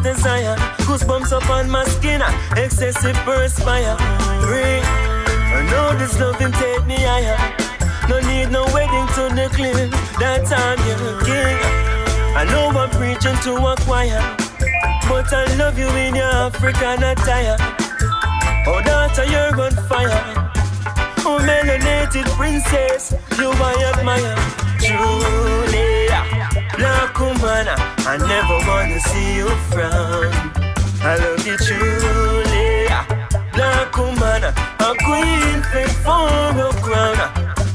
desire. Goosebumps up on my skin, excessive perspire. Ring, I know this loving take me higher. No need no wedding to declare that I'm your king. I know I'm preaching to a choir, but I love you in your African attire. Oh, daughter, you're on fire. Oh, melanated princess, you I admire. Julia, black woman, I never wanna see you frown. I love you, Julia, black woman, a queen fit for a crown.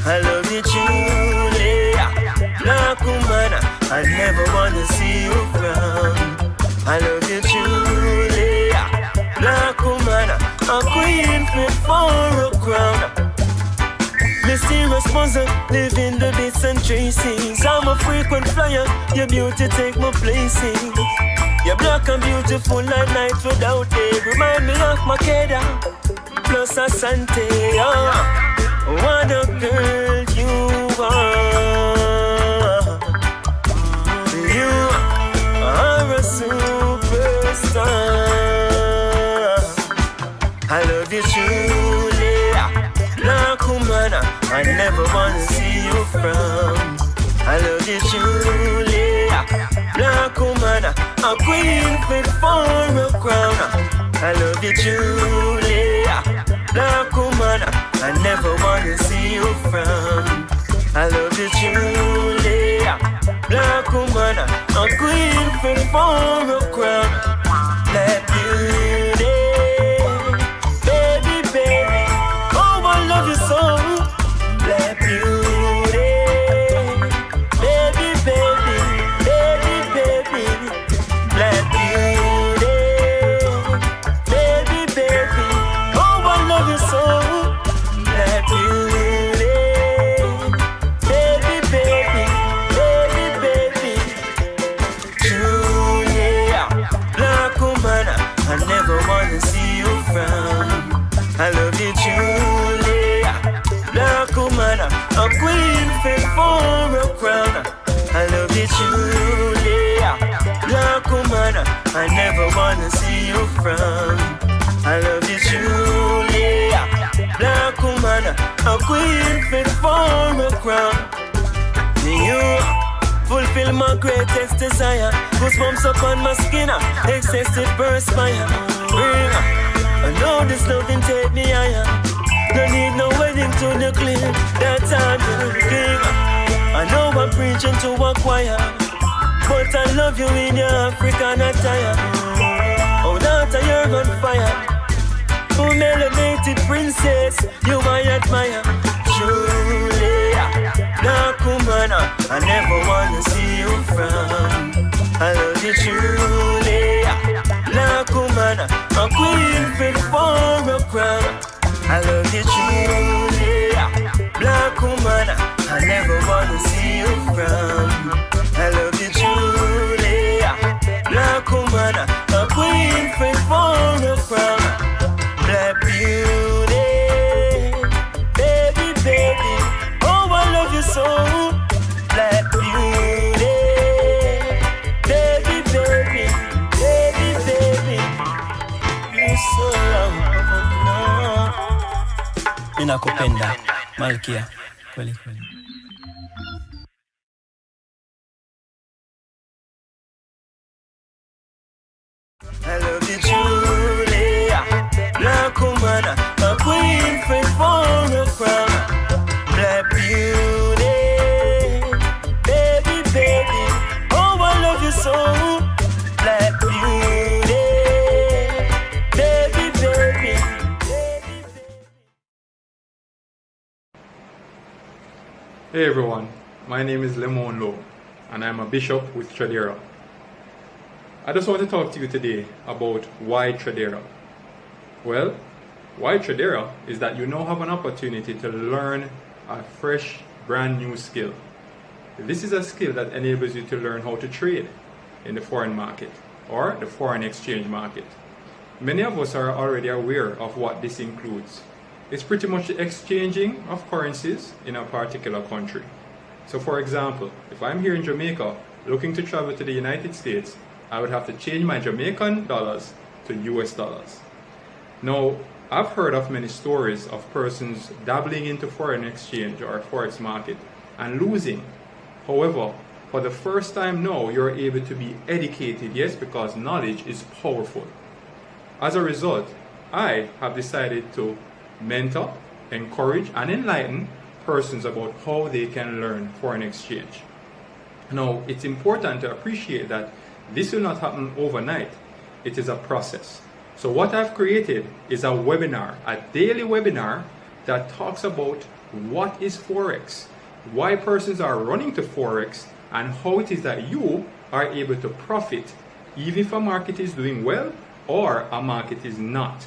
I love you, Julia, black woman, I never wanna see you frown. I love you, Julia, black woman, a queen fit for a crown. Mysterious puzzle, live in the bits and traces. I'm a frequent flyer, your beauty take my places. You're black and beautiful like night without day. Remind me of Makeda, plus Asante. Oh, what a girl you are. You are a superstar. I love you, Julia, black woman, I never wanna see you frown. I love you, Julia, black woman, a queen fit for a crown. I love you, Julia, black woman, I never wanna see you frown. I love you, Julia, black woman, a queen fit for a crown. Let beauty, baby, baby, oh, I love you so. Black beauty, baby, baby, baby, baby. Black beauty, baby, baby, oh, I love you so. Black beauty, baby, baby, baby, baby. Julia, black woman, I never wanna see you frown. I love you, Julia, black woman, a queen fit for a crown. I love you, Julia, black woman, I never wanna see you frown. I love you, Julia, black woman, a queen fit for a crown. You fulfill my greatest desire. Goosebumps up on my skin, excessive perspire. Ring, I know this loving take me higher. No need no wedding to declare that I'm your king. I know I'm preaching to a choir, but I love you in your African attire. Oh, daughter, you're on fire. Oh, melanated princess, you I admire. Julia, black woman, I never wanna see you frown. I love you, Julia, black woman, a queen fit for a crown. I love you, Julia, black woman, I never wanna see you frown. I love you, Julia, black woman, a queen fit for a crown. Black beauty, baby, baby, oh, I love you so. Black beauty, baby, baby, baby, baby, you're so lovely. Ninakupenda, Malkia, kweli kweli. I love you, Julia, black woman, a queen fit for a crown. Black beauty, baby, baby, oh, I love you so. Black beauty, baby, baby, baby, baby. Hey everyone, my name is Lemon Lowe and I'm a bishop with Tradera. I just want to talk to you today about why Tradera. Well, why Tradera is that you now have an opportunity to learn a fresh, brand new skill. This is a skill that enables you to learn how to trade in the foreign market or the foreign exchange market. Many of us are already aware of what this includes. It's pretty much the exchanging of currencies in a particular country. So for example, if I'm here in Jamaica looking to travel to the United States, I would have to change my Jamaican dollars to US dollars. Now, I've heard of many stories of persons dabbling into foreign exchange or forex market and losing. However, for the first time now, you're able to be educated, yes, because knowledge is powerful. As a result, I have decided to mentor, encourage, and enlighten persons about how they can learn foreign exchange. Now, it's important to appreciate that this will not happen overnight. It is a process. So what I've created is a webinar, a daily webinar that talks about what is Forex, why persons are running to Forex, and how it is that you are able to profit even if a market is doing well or a market is not.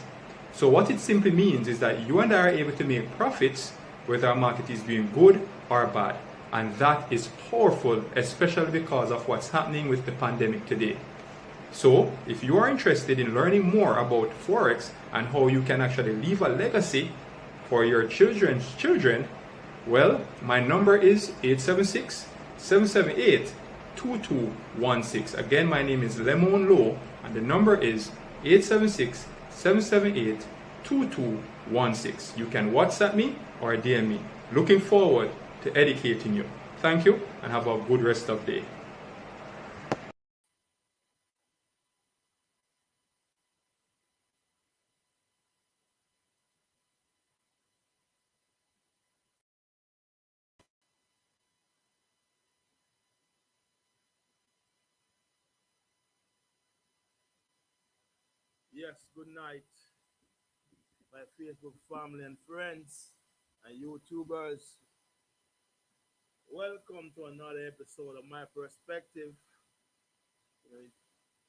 So what it simply means is that you and I are able to make profits whether a market is doing good or bad. And that is powerful, especially because of what's happening with the pandemic today. So if you are interested in learning more about Forex and how you can actually leave a legacy for your children's children, well, my number is 876-778-2216. Again, my name is Lemon Low, and the number is 876-778-2216. You can WhatsApp me or DM me. Looking forward to educating you. Thank you, and have a good rest of the day. Yes, good night, my Facebook family and friends and YouTubers. Welcome to another episode of My Perspective. You know,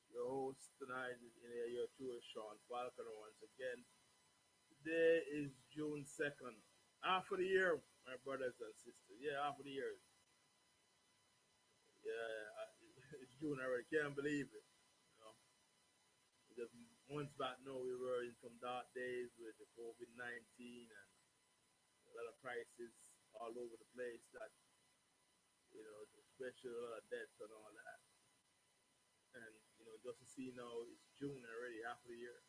your host tonight is your tour, Sean Falconer, once again. Today is June 2nd. Half of the year, my brothers and sisters. Yeah, half of the year. Yeah, it's June already. Can't believe it. You know, just months back now, we were in some dark days with the COVID-19 and a lot of crises all over the place that, especially a lot of deaths and all that. And, just to see now it's June already, half of the year.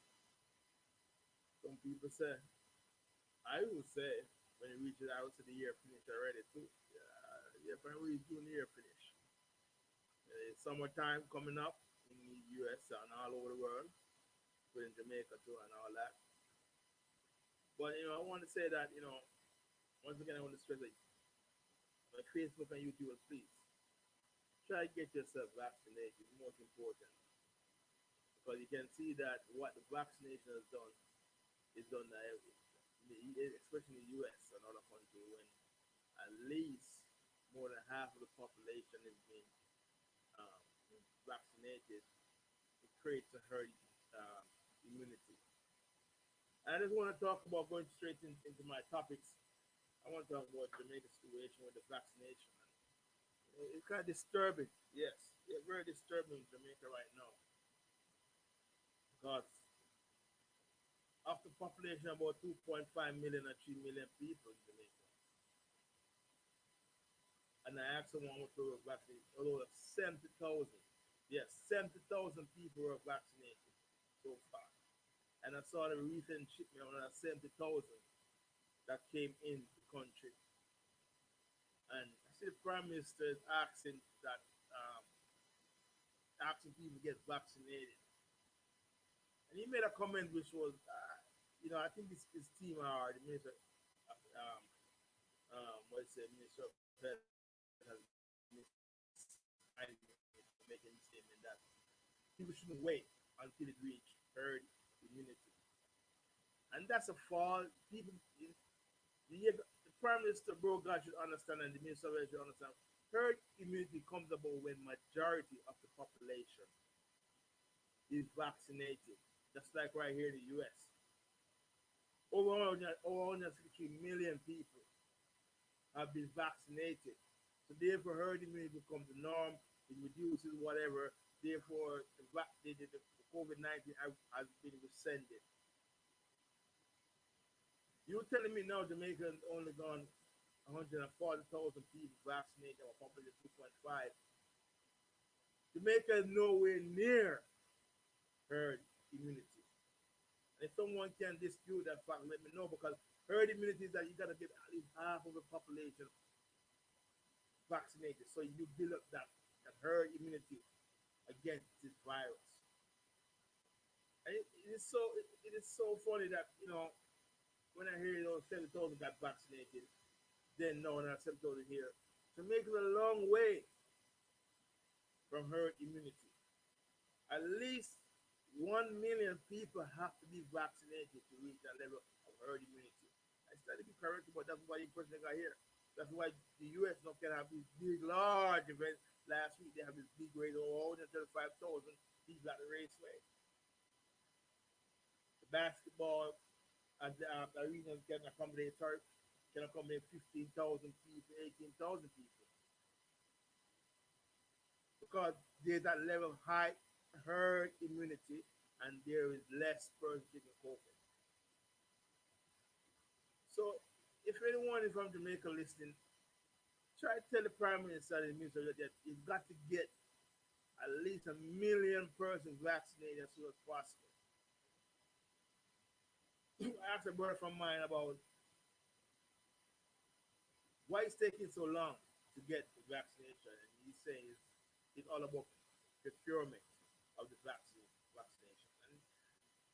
Some people say, I would say, when it reaches, I would say the year finished already too. Yeah, when we June, the year finished. It's summertime coming up in the US and all over the world, but in Jamaica too and all that. But, I want to say that, once again, I want to stress that on Facebook and YouTube, please try to get yourself vaccinated. It's most important. Because you can see that what the vaccination has done is done especially in the US and other countries, when at least more than half of the population is being vaccinated. It creates a herd immunity. And I just want to talk about going straight into my topics. I want to talk about Jamaica's situation with the vaccination. It's kind of disturbing. Yes, it's very disturbing in Jamaica right now. Because of the population about 2.5 million or 3 million people in Jamaica. And I asked someone what they were vaccinated. Although 70,000. Yes, 70,000 people were vaccinated so far. And I saw the recent shipment of 70,000 that came in the country. And I see the Prime Minister is asking that asking people to get vaccinated. And he made a comment which was, I think his team are the minister, Minister of Health has making a statement that people shouldn't wait until it reach herd immunity. And that's a fall. People, the Prime Minister Brogan should understand, and the Minister of Health should understand, herd immunity comes about when majority of the population is vaccinated. Just like right here in the US. Over 163 million people have been vaccinated. So therefore, herd immunity becomes the norm. It reduces whatever. Therefore, the COVID-19 has been rescinded. You're telling me now Jamaica has only gone 140,000 people vaccinated, or population 2.5. Jamaica is nowhere near herd immunity. And if someone can dispute that fact, let me know, because herd immunity is that you got to get at least half of the population vaccinated, so you build up that herd immunity against this virus. And it is so funny that when I hear 7,000 got vaccinated, then no, not 7,000 here. Jamaica's a long way from herd immunity. At least 1 million people have to be vaccinated to reach that level of herd immunity. I started to be correct, but that's why the person got here. That's why the US now can have these big, large events. Last week they have this big race of 135,000 people at the raceway. The basketball at the arena can accommodate 15,000 people, 18,000 people, because there's that level of high herd immunity and there is less person taking COVID. So if anyone is from Jamaica listening, try to tell the Prime Minister and the Minister that you've got to get at least 1 million persons vaccinated as soon as possible. I asked a brother from mine about why it's taking so long to get the vaccination, and he says it's all about procurement of the vaccination.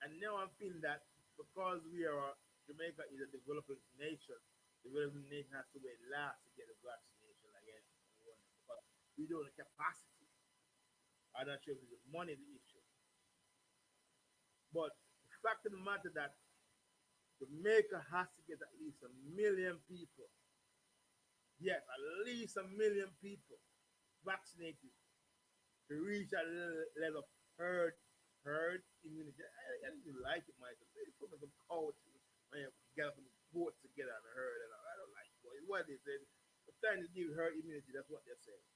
And now I'm feeling that because Jamaica is a developing nation has to wait last to get a vaccination again, because we don't have capacity. I'm not sure if it's money the issue, but the fact of the matter that Jamaica has to get at least 1 million people. Yes, at least 1 million people vaccinated to reach that level of herd immunity. I didn't like it myself. They put me some coach when you get up in the boat to get out of the herd, and I don't like it. What they say, they're trying to give herd immunity. That's what they're saying.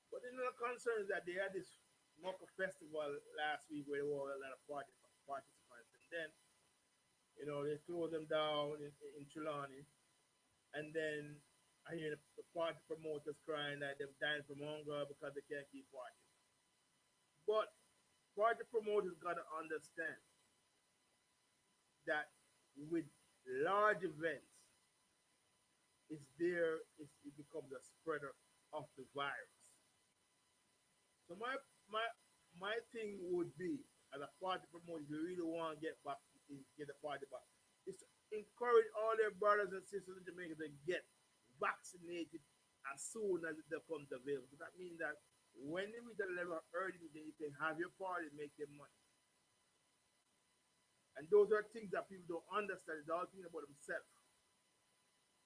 But the concern is that they had this Mocha festival last week where there were a lot of participants, and then they closed them down in Trelawney, and then I hear the party promoters crying that they're dying from hunger because they can't keep partying. But party promoters got to understand that with large events, it becomes a spreader of the virus. So my thing would be, as a party promoter, if you really want to get the party back, is to encourage all their brothers and sisters in Jamaica to get vaccinated as soon as it becomes available. So that means that when you reach the level of herd immunity, you can have your party, make your money. And those are things that people don't understand. They're all thinking about themselves.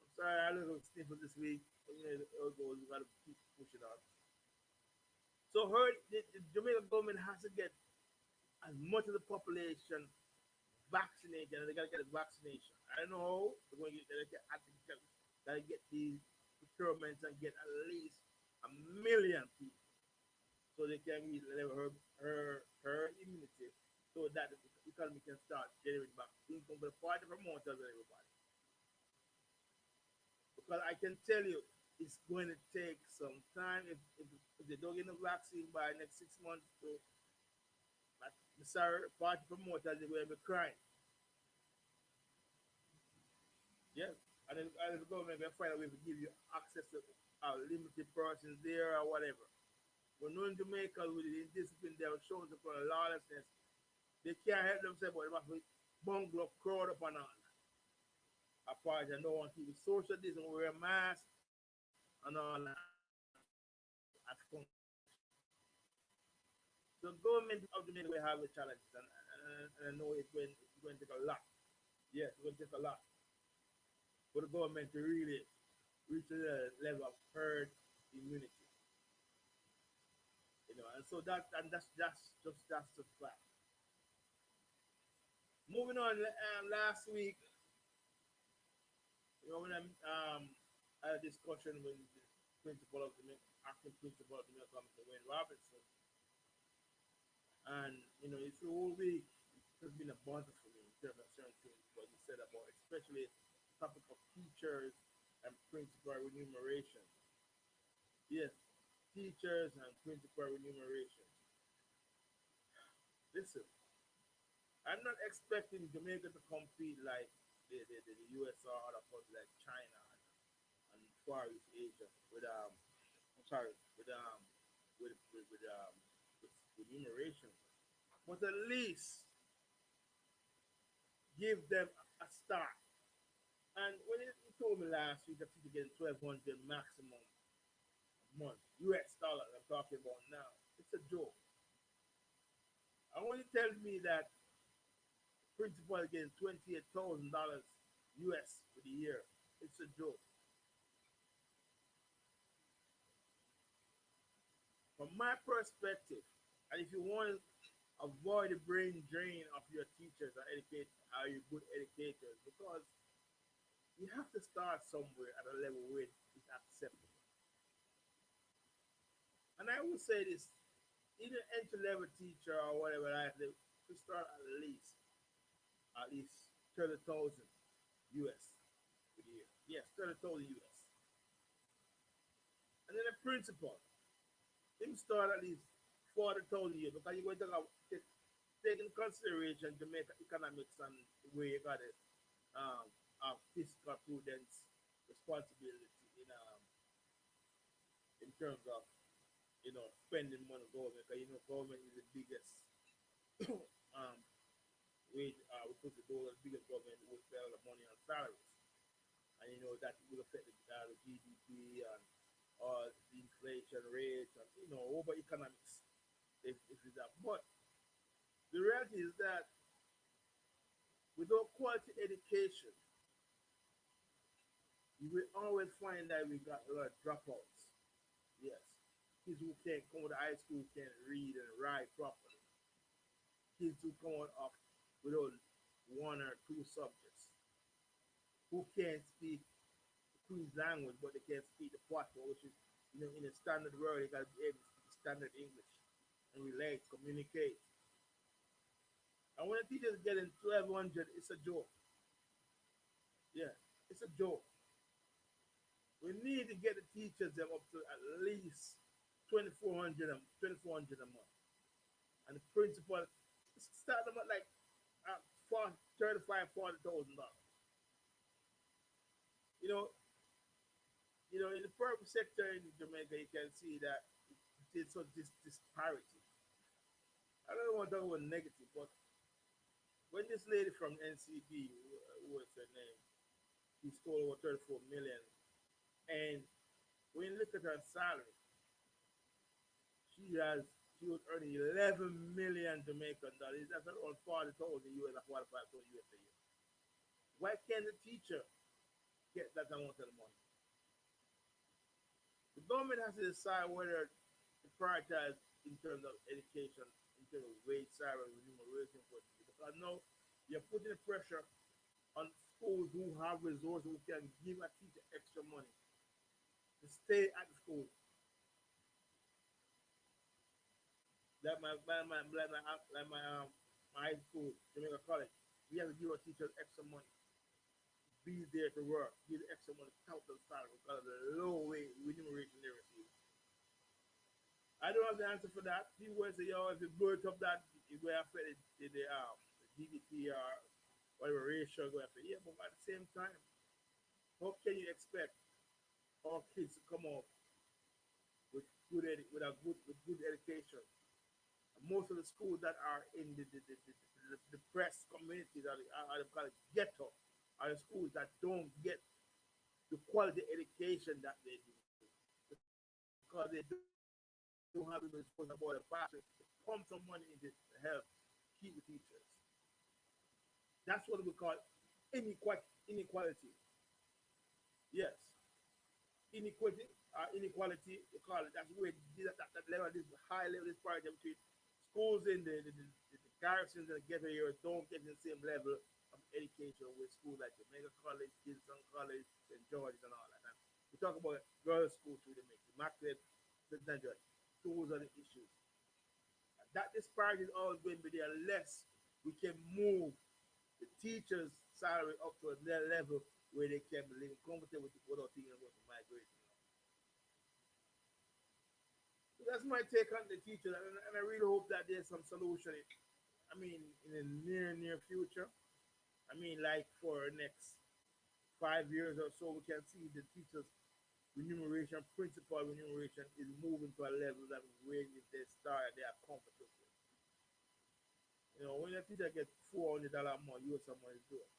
I'm sorry, I little sniffle this week. We got to keep pushing on. So the Jamaican government has to get as much of the population vaccinated, and they got to get a vaccination. I don't know how they're going to get these procurements and get at least 1 million people, so they can reach the level of herd immunity, so that the economy can start generating back income for the party promoters and everybody. Because I can tell you, it's going to take some time. If they don't get the vaccine by the next 6 months, the party promoters are going to be crying. Yes, and the government will find a way to give you access to limited persons there or whatever. But knowing Jamaica with the indiscipline, they are showing up on lawlessness. They can't help themselves, but they have to bungle up, crowd up and all. Apart, I don't want people social distance, wear a mask and all that. So government of Jamaica will have a challenge, and I know it's going to take a lot. Yes, it's going to take a lot for the government to really reach the level of herd immunity. And so that's the fact. Moving on, last week, when I had a discussion with the acting principal of the Jamaica Commission, Wayne Robinson, and it's a whole week. It's been a bother for me in terms of certain things what he said about, especially the topic of teachers and principal remuneration. Yes, teachers and principal remuneration. Listen, I'm not expecting Jamaica to compete like the US or other countries like China and Far East Asia with I'm sorry with remuneration, but at least give them a start. And when you told me last week that you get 1,200 maximum a month US dollars, I'm talking about now, it's a joke. I want you to tell me that principal is getting $28,000 US for the year. It's a joke. From my perspective, and if you want to avoid the brain drain of your teachers or educate are you good educators, because you have to start somewhere at a level where it's acceptable. And I would say this, either entry level teacher or whatever like that, to start at least 30,000 US a year. Yes, 30,000 US. And then the principal, him start at least 40,000 a year because you're going to take in consideration Jamaica economics and where you got it, fiscal prudence responsibility in terms of spending money government because government is the biggest um wage we put the biggest government would spend all the money on salaries, and that will affect the GDP and the inflation rate and over economics if it's that. But the reality is that without quality education, you will always find that we got a lot of dropouts. Yes, kids who can't come to high school can't read and write properly. Kids who come out of without one or two subjects, who can't speak the Queen's language, but they can't speak the Patois, which is in a standard world, they got to be able to speak standard English and relate, communicate. And when the teachers get in 1,200, it's a joke. Yeah, it's a joke. We need to get the teachers them up to at least 2,400 a month. And the principal, start them at like $35,000-$40,000. You know, in the private sector in Jamaica, you can see that it's so disparity. I don't want to talk about negative, but when this lady from NCB, what's her name, she stole over 34 million, and when you look at her salary, she was earning 11 million Jamaican dollars. That's around 40,000 US, 45,000 US a year. Why can't the teacher get that amount of money? The government has to decide whether to prioritize in terms of education, in terms of wage, salary, remuneration for the people. Because now you're putting pressure on schools who have resources who can give a teacher extra money to stay at the school. My high school, Jamaica College, we have to give our teachers extra money, be there to work, give the extra money, count the salary because of the low wage remuneration they receive. I don't have the answer for that. People will say, if you blow it up, that it will affect the GDP or whatever ratio go affect. Yeah, but at the same time, how can you expect our kids to come up with with good education? Most of the schools that are in the depressed communities are called ghetto, are the schools that don't get the quality education that they do because they don't have the responsibility about the past to pump some money into to help keep the teachers. That's what we call inequality. Yes, inequality. They call it. That's where that level, this high level disparity between schools in the garrisons and the ghetto areas don't get the same level of education with schools like Jamaica College, Kingston College, St. George's, and all that. And we talk about girls' schools too. They make immaculate, St. George. Those are the issues. And that disparity is always going to be there unless we can move the teachers' salary up to a level where they can be living comfortable without thinking about migration. That's my take on the teacher, and I really hope that there's some solution. I mean, in the near future. I mean, like for next 5 years or so, we can see the teachers' remuneration, principal remuneration, is moving to a level that where if they start, they are comfortable. You know, when a teacher gets $400 a month, you know someone is doing.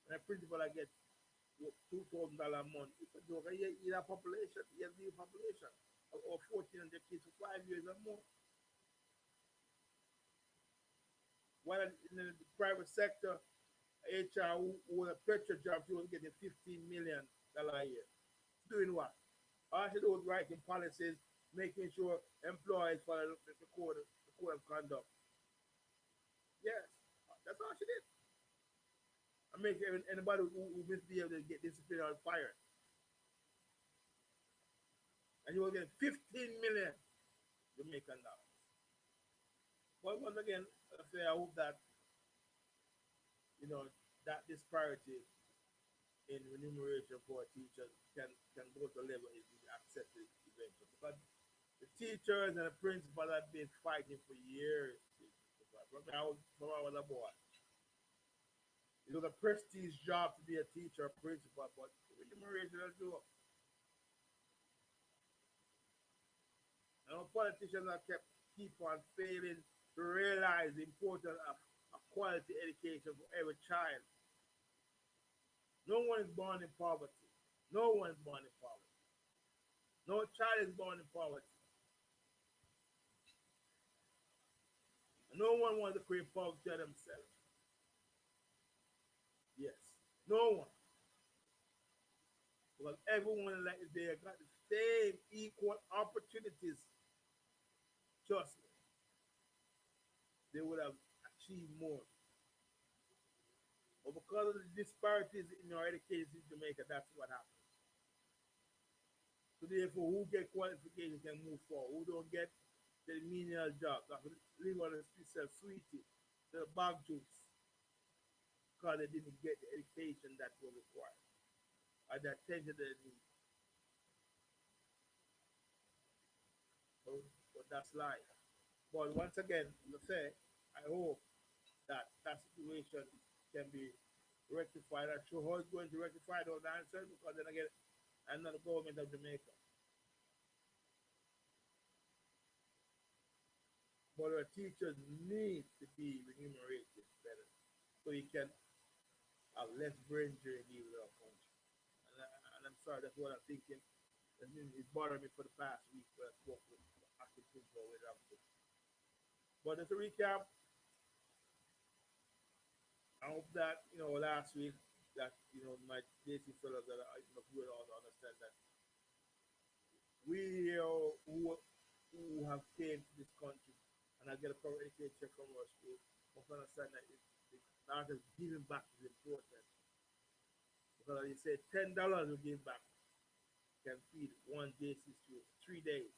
When a principal I get $2,000 a month, it's a joke. You have population, you have the population of 1,400 kids for 5 years or more. While in the private sector, HR who a petrol job, she was getting $15 million a year. Doing what? All she do is writing policies, making sure employees follow the code of conduct. Yes, that's all she did. I make anybody who misbehave to get disciplined or fired. And you will get 15 million Jamaican dollars. But once again, I say I hope that you know that disparity in remuneration for teachers can go to a level is accepted eventually. But the teachers and the principals have been fighting for years. From I was a boy. It was a prestige job to be a teacher, a principal, but the remuneration is low. And our politicians are keep on failing to realize the importance of a quality education for every child. No one is born in poverty. No one is born in poverty. No child is born in poverty. No one wants to create poverty themselves. Yes. No one. Because everyone like they got the same equal opportunities. Trust me, they would have achieved more. But because of the disparities in our education in Jamaica, that's what happens. So therefore, who get qualification can move forward. Who don't get the menial job, that live on the street, sell sweetie, sell bag juice, because they didn't get the education that was required or the attention they need. But that's life. But once again, as I say, I hope that that situation can be rectified. I'm sure how it's going to rectify those answers because then again, I'm not the government of Jamaica. But our teachers need to be remunerated better so you can have less brain drain with our country. And I'm sorry, that's what I'm thinking. It's bothering me for the past week when I spoke with active principal with Africa. But as a recap, I hope that last week that my JC fellows that are good all understand that we who have came to this country and I get a proper education from our school must understand that the art of giving back is important. Because as you said, $10 will give back can feed one JC student 3 days.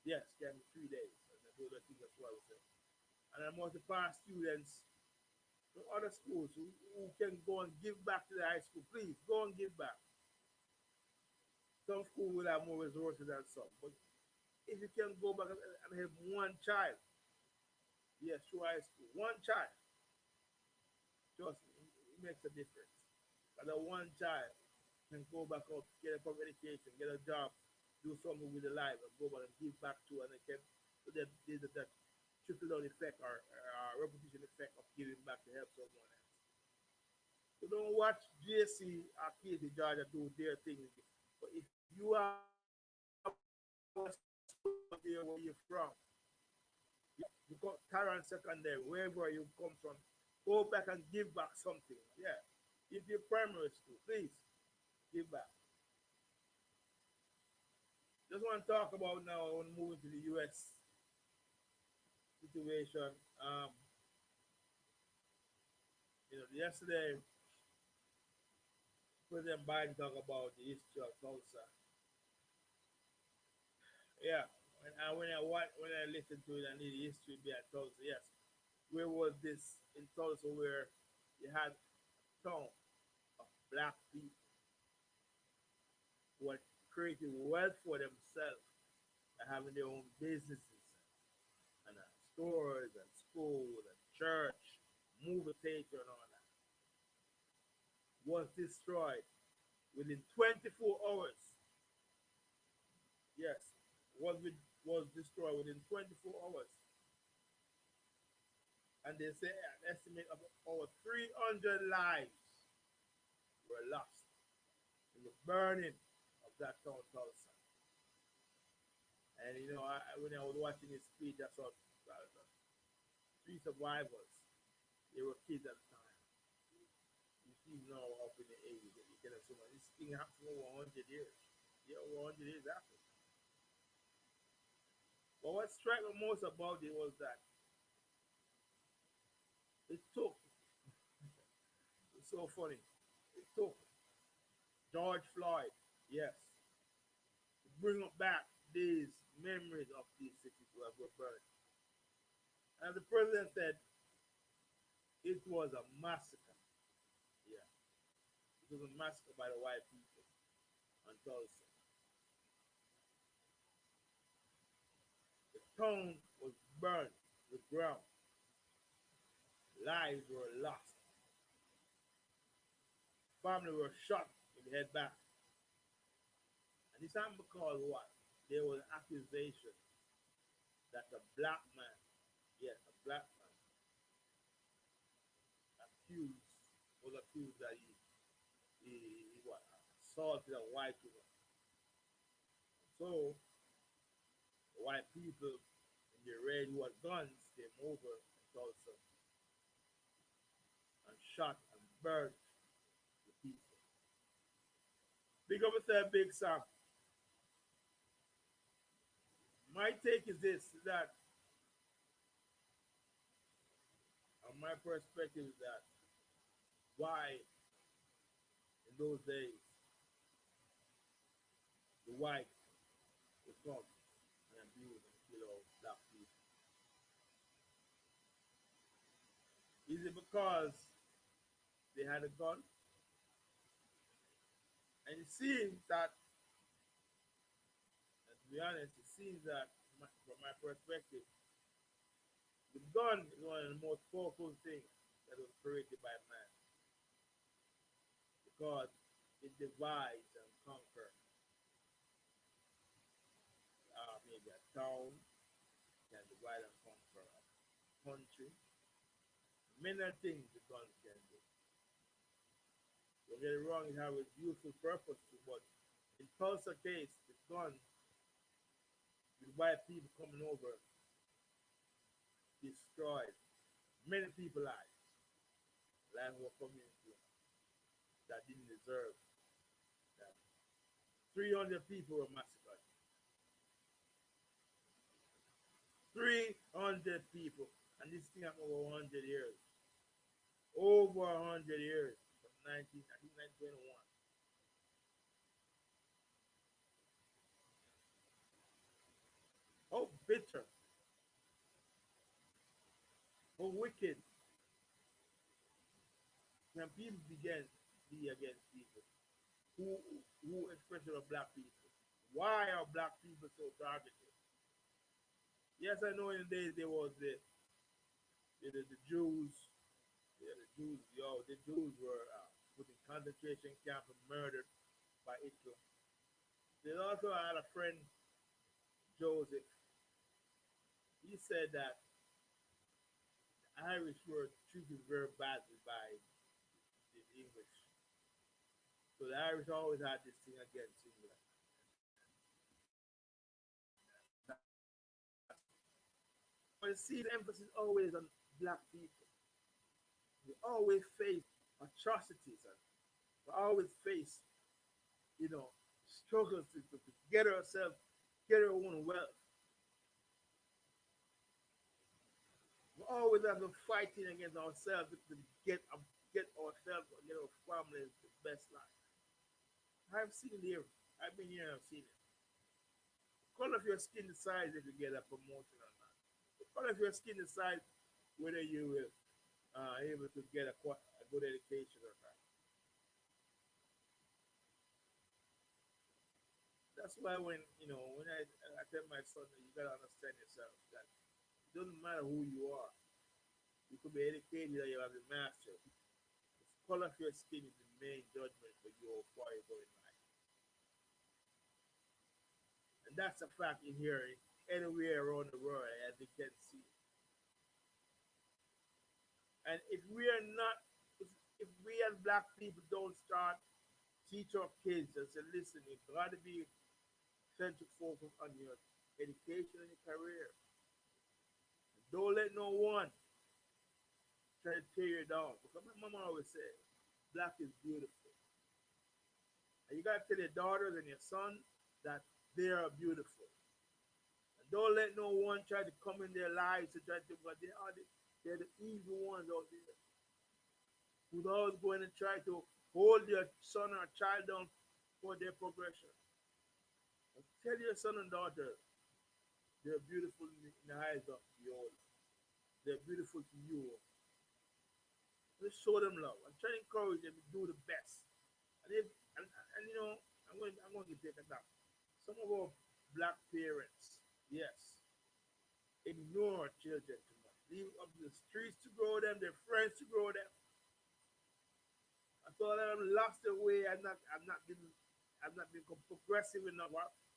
Yes, can be 3 days. And those are things as well. So. And I'm also past students from other schools who can go and give back to the high school. Please go and give back. Some schools will have more resources than some, but if you can go back and help one child, yes, through high school, one child, trust me, it makes a difference. But that one child can go back up, get a proper education, get a job, do something with their life, and go back and give back to, and they can, so that trickle down effect or repetition effect of giving back to help someone else. So don't watch JC or Katie Georgia do their thing. But if you are there where you're from, you got Taran Secondary, wherever you come from, go back and give back something. Yeah. If you're primary school, please give back. Just want to talk about now when moving to the US situation. Yesterday President Biden talked about the history of Tulsa. Yeah, when I listened to it, I need the history behind Tulsa. Yes, where was this in Tulsa where you had a town of black people who had created wealth for themselves and having their own businesses and stores and school and church, movie theater and all that was destroyed within 24 hours. Yes, was destroyed within 24 hours. And they say an estimate of over 300 lives were lost in the burning of that town, Tulsa. And when I was watching his speech, I saw three survivors. They were kids at the time. You see now up in the 80s, you can assume this thing happened over 100 years. Yeah, over 100 years after. But what struck me most about it was that it took, it's so funny, it took George Floyd, yes, to bring back these memories of these cities that were burned. And the president said it was a massacre. Yeah, it was a massacre by the white people on Tulsa. The town was burned to the ground. Lives were lost. Family were shot in the head back. And this happened because what? There was an accusation that a black man, yes, a black man, was accused that he what, assaulted a white woman. So the white people in the red who had guns came over and Tulsa and shot and burned the people. Big up yourself, Big Sam. My take is this, that my perspective is that why in those days the white would come and abuse and kill all black people. Is it because they had a gun? And it seems that, and to be honest, it seems that from my perspective, the gun is one of the most powerful things that was created by man. Because it divides and conquers. Maybe a town can divide and conquer a country. Many things the gun can do. Don't get it wrong, it has a useful purpose too, but in Tulsa case, the gun, the white people coming over, destroyed many people's lives. Lives were coming into that didn't deserve that. 300 people were massacred. 300 people. And this thing happened over 100 years. Over 100 years. From 1921. How bitter. How wicked can people begin to be against people? Who especially are black people? Why are black people so targeted? Yes, I know in the days there was the Jews. Yeah, the Jews were put in concentration camp and murdered by Hitler. They also had a friend, Joseph. He said that the Irish were treated very badly by the English. So the Irish always had this thing against England. But you see, the emphasis always on black people. We always face atrocities and we always face, struggles to get ourselves, get our own wealth. We always have to fighting against ourselves to get ourselves, get our families the best life. I've seen it here. I've been here and I've seen it. The color of your skin decides if you get a promotion or not. The color of your skin decides whether you will able to get a good education or not. That's why when I tell my son that you gotta understand yourself that it doesn't matter who you are. You could be educated or you have a master. The color of your skin is the main judgment for you how far you go in life. And that's a fact in here anywhere around the world as you can see. And if we are not if we as black people don't start teach our kids and say, listen, you gotta be central focus on your education and your career. Don't let no one try to tear you down. Because my mama always said, black is beautiful. And you gotta tell your daughters and your sons that they are beautiful. And don't let no one try to come in their lives to try to, but they're the evil ones out there who's always going to try to hold your son or child down for their progression. And tell your son and daughter they're beautiful in the eyes of the old. They're beautiful to you. Just show them love and try to encourage them to do the best. And if and you know, I'm going to take it down. Some of our black parents, yes, ignore children too much. Leave up the streets to grow them, their friends to grow them. I thought them lost their way. I've not been progressive enough.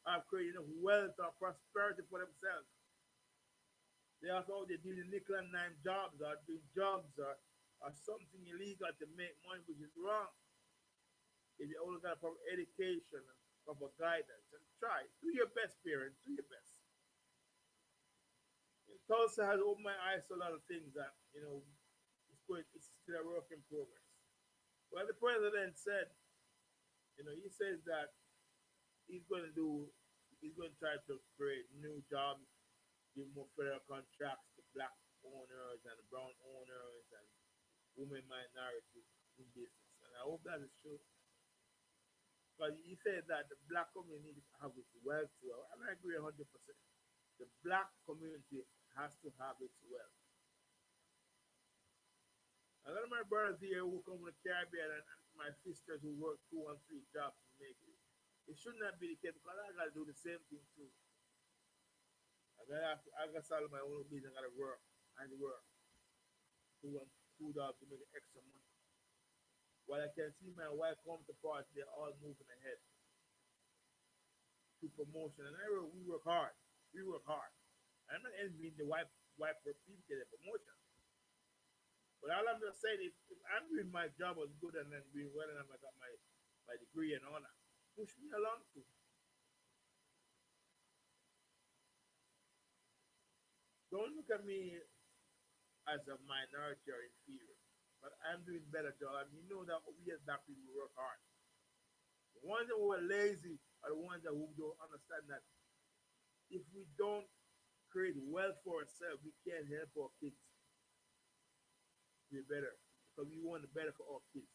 I've created enough wealth or prosperity for themselves. They are out there doing nickel and dime jobs or doing jobs or something illegal to make money, which is wrong. If you only got a proper education and proper guidance, and try. Do your best, parents. Do your best. Tulsa has opened my eyes to a lot of things that, it's still a work in progress. Well, the president said, he says that he's going to do, he's going to try to create new jobs, give more federal contracts to black owners and brown owners and women minorities in business. And I hope that is true. Because he said that the black community needs to have its wealth too. And I agree 100%. The black community has to have its wealth. A lot of my brothers here who come from the Caribbean and my sisters who work 2 and 3 jobs to make it. It should not be the case because I gotta do the same thing too. I gotta solve my own business. I gotta work. I need to work. 2 jobs to make extra money. While I can see my wife come to parts, they're all moving ahead to promotion. And we work hard. We work hard. I'm not envying the wife for people get a promotion. But all I'm just saying is, if I'm doing my job as good and then doing well and I got my degree and all that, push me along too. Don't look at me as a minority or inferior, but I'm doing better job. And you know that we as black people work hard. The ones who are lazy are the ones that who don't understand that if we don't create wealth for ourselves, we can't help our kids be better because we want the better for our kids.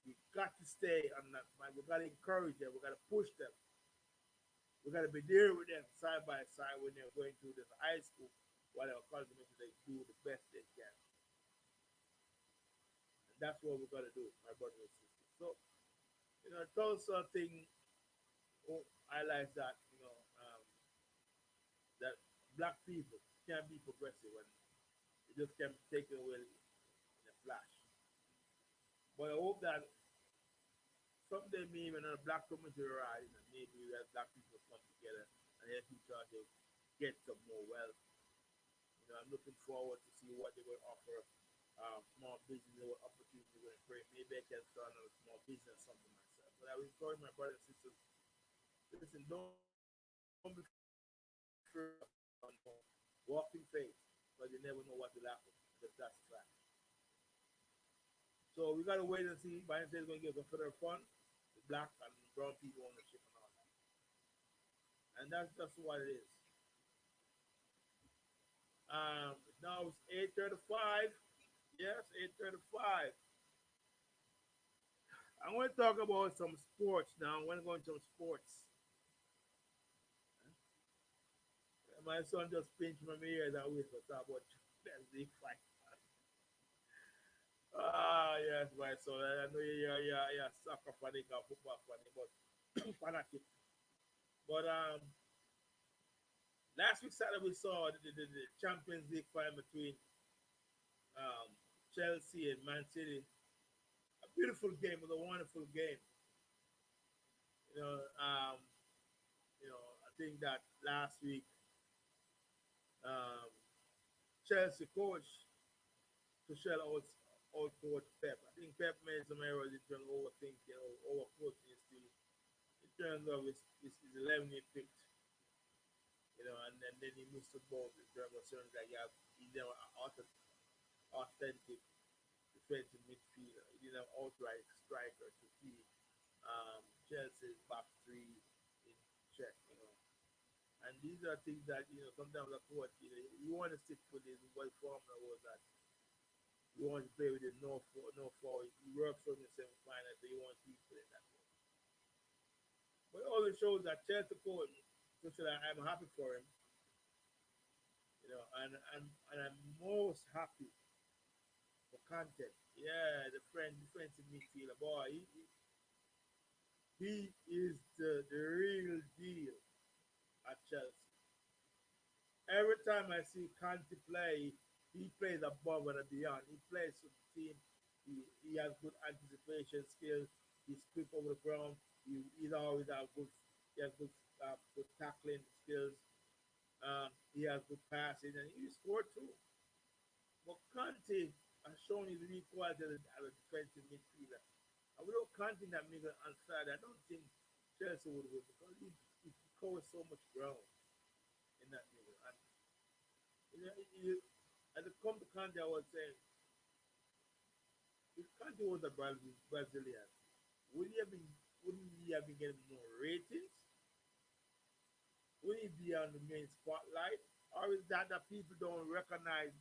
We got to stay on that mind. We got to encourage them. We got to push them. We got to be there with them side by side when they're going through this high school while they're college they do the best they can. And that's what we got to do, my brothers and sisters. So, Tulsa thing highlights that, that black people can be progressive and it just can be taken away in a flash. But I hope that someday maybe when a black community rise and maybe we as black people come together and help each other to get some more wealth. I'm looking forward to see what they're going to offer small business, what opportunities they're going to create. Maybe I can start a small business, something myself. But I will encourage my brothers and sisters, listen, don't be afraid of walking faith, because you never know what will happen. That's a fact. So we got to wait and see. Biden says he's going to give a federal fund to black and brown people ownership and all that. And that's just what it is. Now it's 8:35. Yes, 8:35. I'm going to talk about some sports now. I'm going to go into some sports. My son just pinched my ears and we to talk about Champions fight. Yes, my son. I know you're a soccer fanatic or football fanatic, but fanatic. But last week Saturday we saw the Champions League final between um, Chelsea and Man City. A beautiful game, it was a wonderful game. You know, um, I think that last week um, Chelsea coach Tuchel out coach Pep. I think Pep made some errors in terms of overthinking or overcoaching his team. In terms of his 11 he picked, and then he missed the ball in terms of certain that he never authentic defensive midfielder. He didn't have outright striker to keep Chelsea's back three in check. And these are things that sometimes a coach you want to stick with this. What formula was that you want to play with it no foul. He works on the semi-final, so you want to keep playing that way. But it also shows that Chelsea coach, so I'm happy for him. And I'm most happy for content. Yeah, the defensive midfielder, boy, he is the real deal at Chelsea. Every time I see Conte play, he plays above and beyond. He plays for the team. He has good anticipation skills. He's quick over the ground. He's always have good. He has good tackling skills. He has good passing, and he scored too. But Conte has shown his real quality as a defensive midfielder. And without Conte in that middle and side, I don't think Chelsea would win because he covers so much ground in that middle. And as it comes to Conte, I was saying, if Conte was a Brazilian, wouldn't he have been getting more ratings? Would he be on the main spotlight? Or is that people don't recognize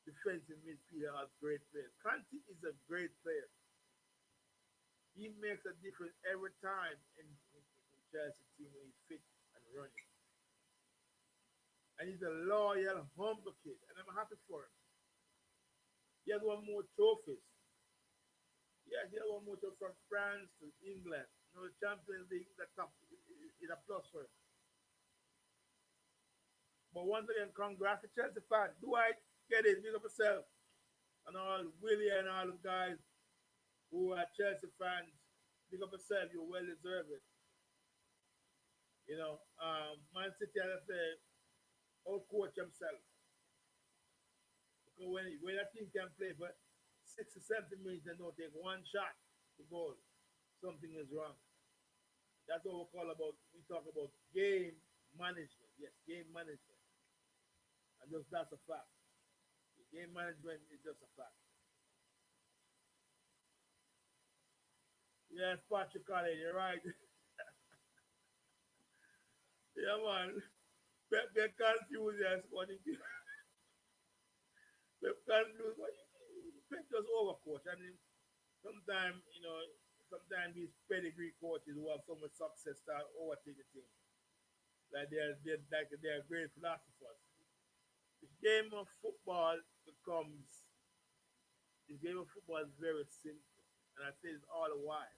defensive midfielder as great players? Conte is a great player. He makes a difference every time in Chelsea team when he's fit and running. And he's a loyal, humble kid, and I'm happy for him. He has won more trophies. Yeah, he has won more trophies from France to England. The Champions League is a plus for him. But once again, congrats to Chelsea fans. Do I get it? Big up yourself. And all Willie and all the guys who are Chelsea fans, big up yourself. You well deserve it. Man City, as I say, old coach himself. Because when a team can play for 60, 70 minutes and don't take one shot to goal, something is wrong. That's what we talk about game management. Yes, game management. And that's a fact. The game management is just a fact. Yes, Patrick Collins, you're right. Yeah, man. Pep get confused, yes, what he Pep confused. Pep just overcoach. And sometimes, sometimes these pedigree coaches who have so much success start overtaking things. Like they're great philosophers. The game of football becomes the game of football is very simple. And I say it's all the while.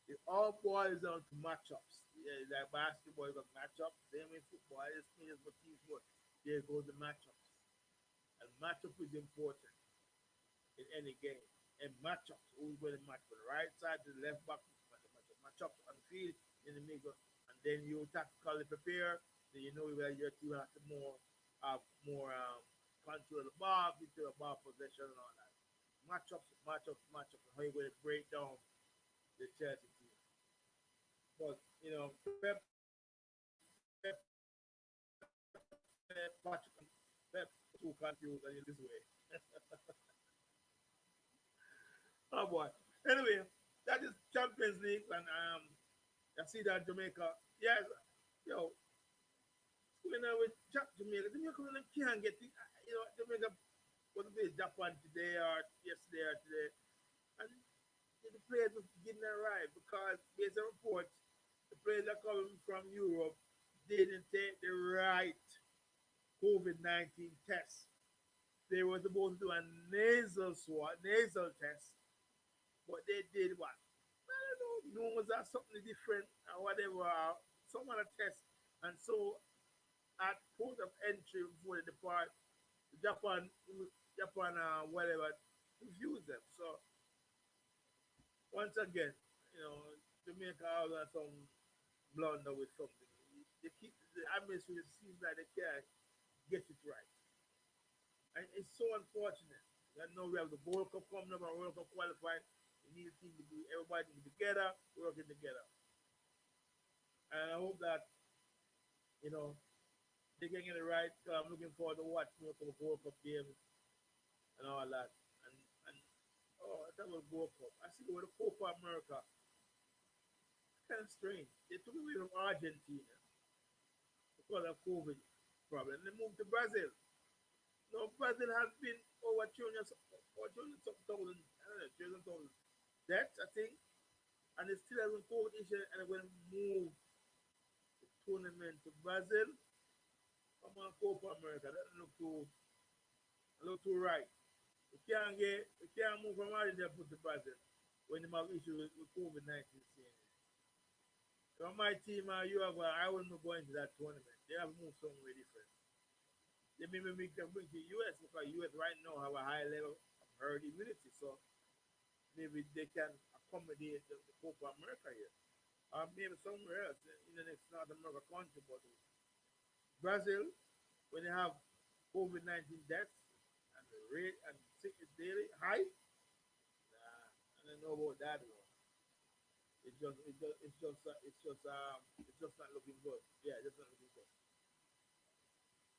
It all boils down to matchups. Yeah, like basketball, you got matchups. Same in football, it's means for team sport. There goes the matchups. And matchup is important in any game. And matchups, who's going to match from the right side to the left back, matchups on the field in the middle, and then you tactically prepare. Then you know where your team has to have more control of the ball, into the ball possession and all that. Matchups, and how you going to break down the Chelsea team. But Patrick, Pep too confused and in this way. Oh boy. Anyway, that is Champions League, and I see that Jamaica. Yes, yo, going on with Jamaica. Jamaica really can't get it. Jamaica was to Japan today or yesterday or today, and the players were getting it right because based on reports, the players that coming from Europe didn't take the right COVID-19 test. They were supposed to do a nasal test, but they did what? I don't know, was that something different or whatever, some other test. And so at port of entry before they depart, Japan, Japan, whatever, refuse them. So once again, you know, Jamaica has some blunder with something. They keep the atmosphere seems like they can't get it right, and it's so unfortunate. That now we have the World Cup coming up and World Cup qualifying. We need a team to be everybody to be together, working together, and I hope that you know they can get it right. I'm looking forward to watching the World Cup games and all that. And oh, I thought about World Cup. I see with the Copa America, kind of strange. They took away from Argentina because of COVID problem. They moved to Brazil. No, Brazil has been over 200, over 200 thousand, I don't know, 300,000 deaths, I think, and they still having COVID issue, and they're going to move the tournament to Brazil. Come on, Copa America. That look too right. We can't move from Argentina to Brazil when they have issue with COVID 19. So my team, I will not go into that tournament. They have moved somewhere different. They maybe we can bring to US because US right now have a high level of herd immunity, so maybe they can accommodate the Copa America here, or maybe somewhere else in the next North America country. But Brazil, when they have COVID 19 deaths and the rate and sickness daily high, nah, I don't know about that one. It's just not looking good. Yeah, it's just not looking good.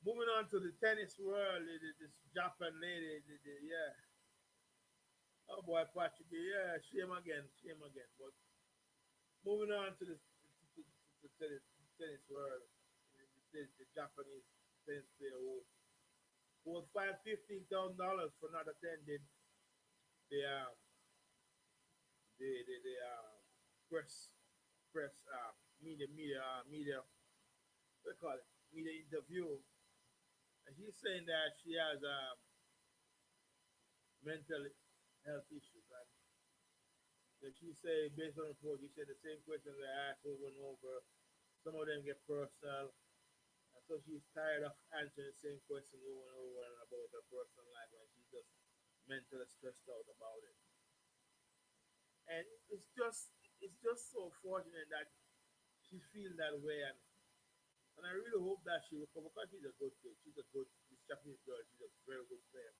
Moving on to the tennis world, this Japan lady, yeah. Oh boy, Patrick, yeah, shame again. But moving on to the tennis world, the Japanese tennis player who was fined $15,000 for not attending the the press media what do you call it media interview, and she's saying that she has mental health issues, and that she say based on the report, she said the same questions they asked over and over. Some of them get personal, and so she's tired of answering the same questions over and over and about her personal life, and she's just mentally stressed out about it. And it's just so fortunate that she feels that way, and I really hope that she will come because she's a good kid. She's a good this Japanese girl. She's a very good player,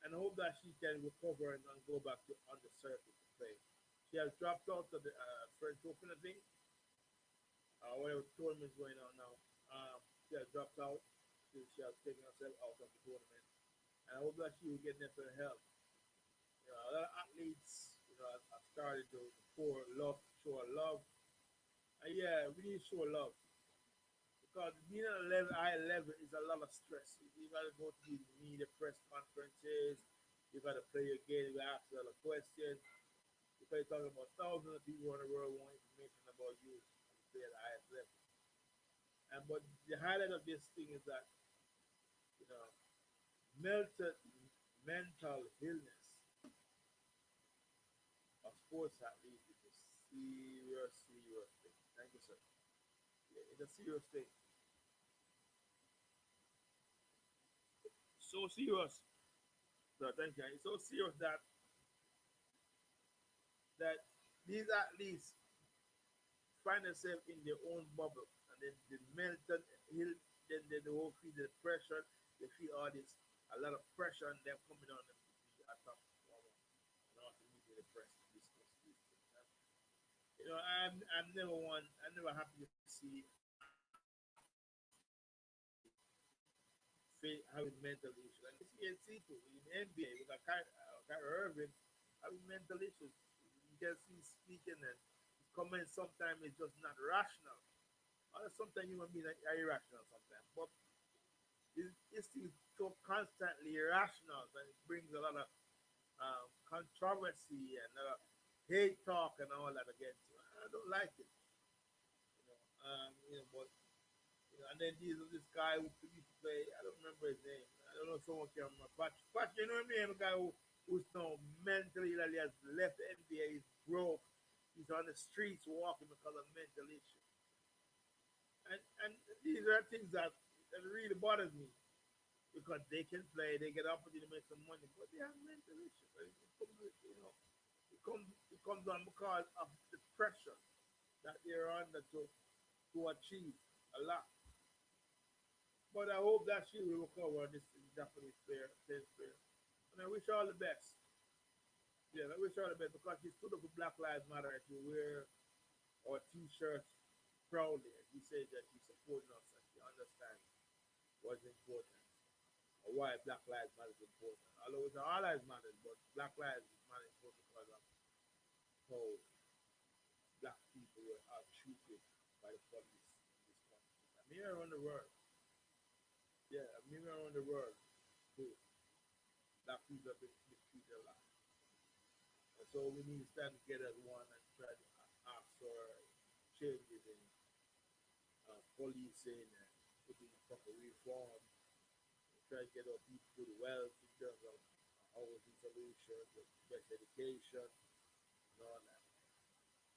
and I hope that she can recover and go back to on the circuit to play. She has dropped out of the French Open, I think, whatever tournament is going on now. She has dropped out. She has taken herself out of the tournament, and I hope that she will get mental help. A lot of athletes, have started to pour love, show love. And yeah, we need to show love because being at a level, high level is a lot of stress. You got to go to the media press conferences. You got to play your game. You got to ask a lot of questions. Because you're talking about thousands of people in the world want information about you and play at the highest level. And but the highlight of this thing is that you know mental mental illness of sports athletes is a serious, serious thing. Thank you, sir. Yeah, it's a serious thing. So serious. So thank you. It's so serious that these athletes find themselves in their own bubble, and then the mental ill, then they will feel the pressure. They feel all this a lot of pressure on them coming on them to be a top performer and also meeting the press to discuss these things. I'm never happy to see having mental issues. And you see too in NBA with Kyrie Irving having mental issues. You can see he's speaking and his comments sometimes is just not rational. Sometimes human beings are irrational sometimes, but it's still so constantly irrational that it brings a lot of controversy and hate talk and all that against him. I don't like it, but and then this guy who used to play, I don't remember his name. I don't know if someone can remember. But you know what I mean? A guy who's now mentally ill, he has left the NBA, he's broke, he's on the streets walking because of mental issues. And these are things that really bothers me because they can play, they get opportunity to make some money, but they have mental issues. And it comes, it comes on because of the pressure that they're under to achieve a lot. But I hope that she will recover this Japanese player, tennis player. And I wish her all the best. Yeah, I wish her all the best because she stood up for Black Lives Matter and she wear our t-shirts proudly. And she said that she's supporting us and she understands what's important or why Black Lives Matter is important. Although it's all lives matter, but Black Lives Matter is important because of how black people are treated by the police in this country. I mean, around the world. Yeah, I mean, around the world too. Black people have been treated a lot. And so we need to stand together as one and try to ask for changes in policing and putting in proper reform. Try to get our people to the wealth in terms of housing solutions, best education, and all that.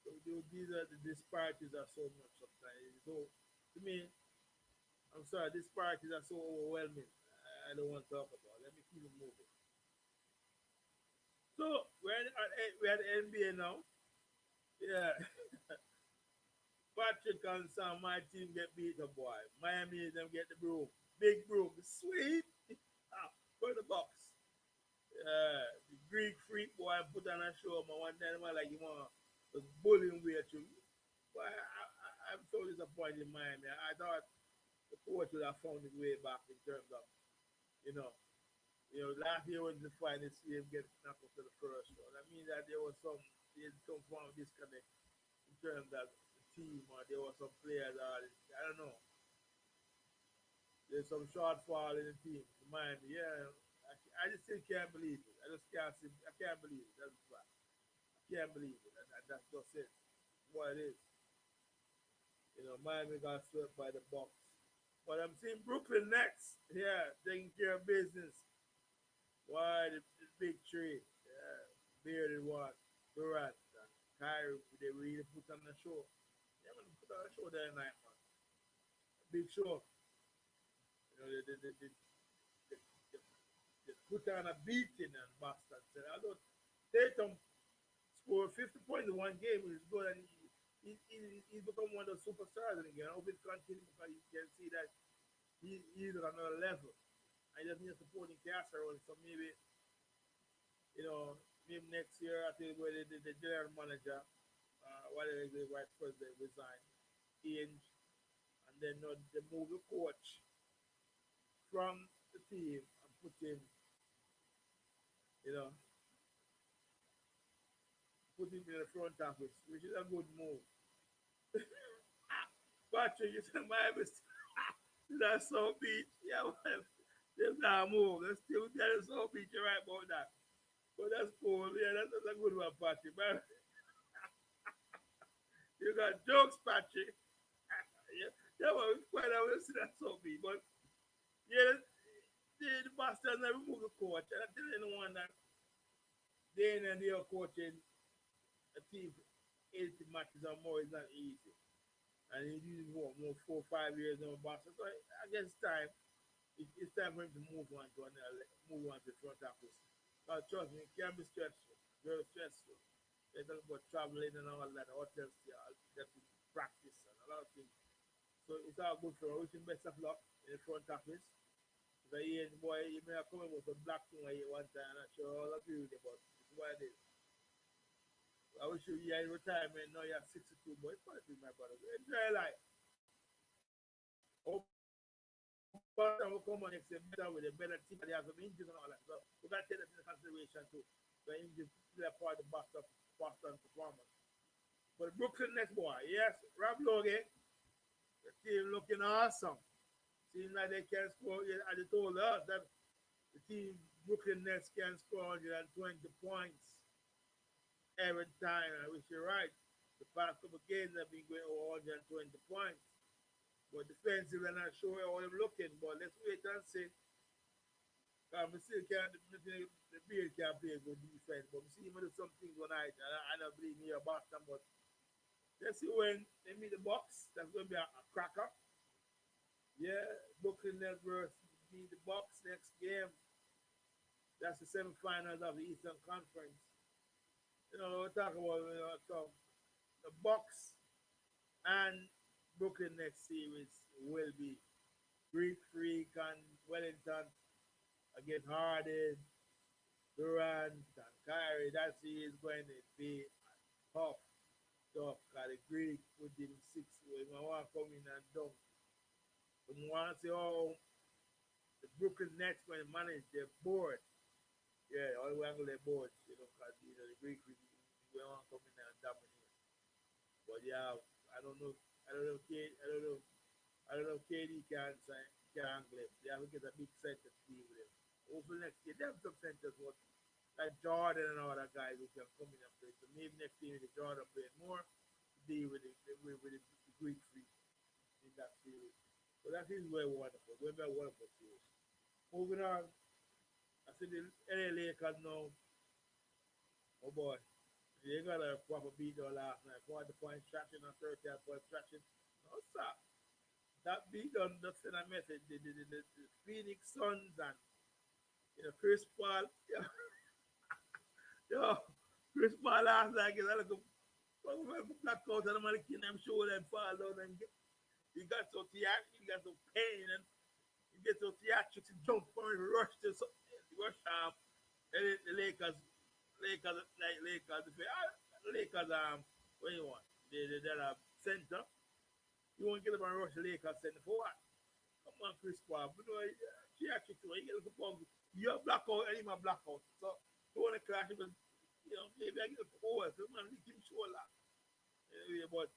So these are the disparities are so much sometimes. So to me, I'm sorry, disparities are so overwhelming. I don't want to talk about. Let me keep it moving. So we're at NBA now. Yeah. Patrick and Sam, my team get beat up, boy. Miami, them get the broom. Big broom. Sweet. For the box. The Greek freak boy put on a show. My one time, I like him was bullying way to me. But I'm so disappointed in Miami. I thought the coach would have found his way back in terms of, you know, last year was the finest game get knocked out to the first round. I mean that there's some form of disconnect in terms of the team or there were some players I don't know. There's some shortfall in the team. Miami, yeah. I just still can't believe it. I just can't see I can't believe it. That's the fact. I can't believe it. And that's just it. What it is. Miami got swept by the Bucks. But I'm seeing Brooklyn next. Yeah, taking care of business. Why the big tree? Yeah, bearded one, Durant, and Kyrie, they really put on the show. Yeah, man, put on a show that night, man. Big show. They put on a beating and Boston said, I don't Tatum scored 50 points in one game. He's good and he's become one of the superstars in the game. I hope it continues because you can see that he's at another level. I just need a supporting cast around. So maybe next year, I think where the general manager, whatever the vice president resign, change, and then they move the coach from the team and put him, you know, put him in the front office, which is a good move. Patrick, you said Miami that's so beat. Yeah, man. There's not move. Let's still get it so beat. You're right about that. But that's cool. Yeah, that's a good one, Patrick. Man. You got jokes, Patrick. yeah, well, it's quite I will see that so beat. But yeah, the Boston never moved the coach. And I tell anyone that they are coaching a team for 80 matches or more is not easy. And he's using more 4 or 5 years in Boston. So I guess it's time for him to move on to the front office. Trust me, it can be stressful, very stressful. They talk about traveling and all that, hotels, that practice and a lot of things. So it's all good for him. I wish him best of luck in the front office. Because boy, he may have come up with a black thing one time. I'm not sure I'll agree with you, but it's what it is. I wish you in retirement. Now you're 62, but it's funny, my brother. Enjoy life. But I will come on next year better with a better team. They have some injuries and all that. So we got to take that into consideration too. The injuries play a part of the Boston performance. But Brooklyn next boy, yes, Rob Logan, the team looking awesome. Seems like they can score. As they told us that the team Brooklyn Nets can score 120 points every time. I wish you're right. The past couple of games have been going over 120 points. But defensively, I'm not sure how they're looking. But let's wait and see. We still can't, the Bears can't play a good defense. But we see him do some things tonight. I don't believe me or Boston. But let's see when they meet the Bucks. That's going to be a cracker. Yeah, Brooklyn Nets versus the Bucks next game. That's the semifinals of the Eastern Conference. We're talking about the Bucks and Brooklyn Nets series will be Greek Freak and Wellington against Harden, Durant, and Kyrie. That series is going to be tough, tough. Because the Greek put in six. We want to come in and dunk. We want to see how the Brooklyn Nets going to manage their board. Yeah, all we angle their boards, because the Greek we want to come in and dominate. But yeah, I don't know. I don't know. I don't know. I don't know if KD can angle it. They have to get a big center to deal with him. Hopefully next year, they have some centers, but like Jordan and all that guys who can come in and play. So maybe next year the Jordan play more to deal with the Greek freak in that series. So that is very wonderful. Very wonderful series. Moving on, I see the LA Lakers now. Oh boy, they got a proper beat down last night. 40 point traction and 30 point traction. No sir. That beat down just send a message. The Phoenix Suns and Chris Paul. Yo, Chris Paul last night get a little black out and the mannequin them show them fall down and he got so theatric, he got so pain and he gets so theatric to jump and rush to rush and the Lakers what do you want? They're center. You want to get up and rush the Lakers center for what? Come on, Chris Paul. Theatric too. You get a ball. You're blackout and he's blackout. So you want to clash with maybe I get a forward. So man, we keep show that. Anyway, but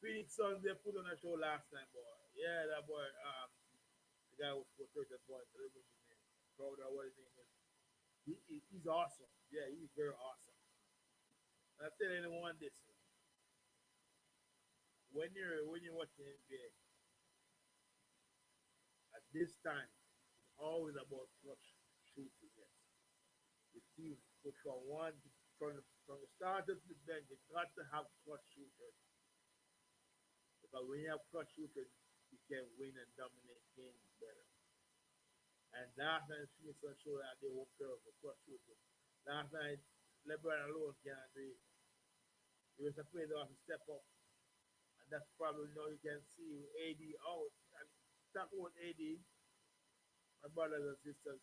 Phoenix Suns they put on a show last time, boy. Yeah, that boy, the guy who scored 30 points, I don't remember his name. Crowder, what his name is. He's awesome. Yeah, he's very awesome. And I tell anyone this: when you're watching NBA at this time, it's always about clutch shooting. Yes, the team put from the starter to the bench, you got to have clutch shooters because when you have clutch shooters, you can win and dominate games better. And last night, Phoenix showed that they were terrible clutch shooters. Last night, LeBron alone can't do it. He was afraid to have to step up, and that's probably now you can see AD out. And talk about AD, my brothers and sisters.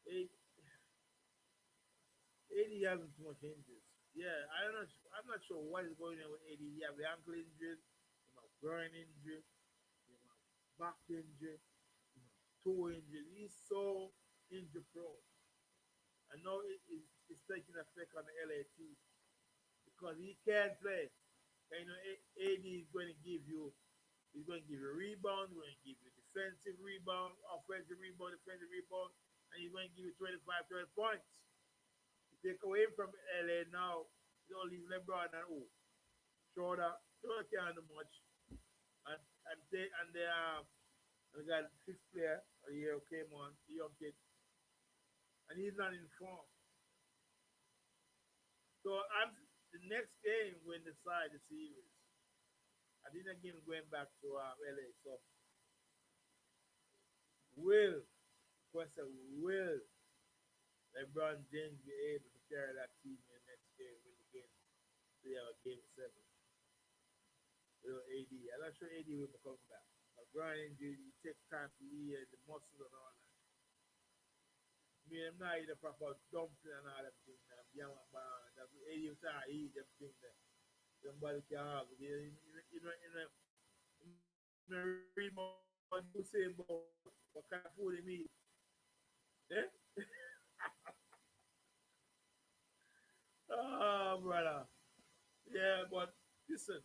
AD has too much injuries. Yeah, I'm not sure what is going on with AD. He have the ankle injury, he have groin injury, he have back injury, he have toe injury. He's so injury prone. And now it's taking effect on the LA team because he can't play. And, AD is going to give you he's going to give you rebound, going to give you defensive rebound, offensive rebound, defensive rebound, and he's going to give you 25, 30 points. You take away from LA now, you don't leave LeBron and Schroeder can't do much. And they got fifth player a year came on, the young kid, and he's not in form. So I'm the next game when decide the series. I think again going back to LA. So will question will LeBron James be able to carry that team in the next game when the game they have a game seven? AD. I'm not sure AD will be coming back. But groin injury, it takes time to heal the muscle and all that. I mean, I'm not eating proper dumpling and all that thing. Young man, that AD was trying to eat them things that somebody can have. Read what you say about what kind of food they eat. Eh? Oh, brother. Yeah, but listen,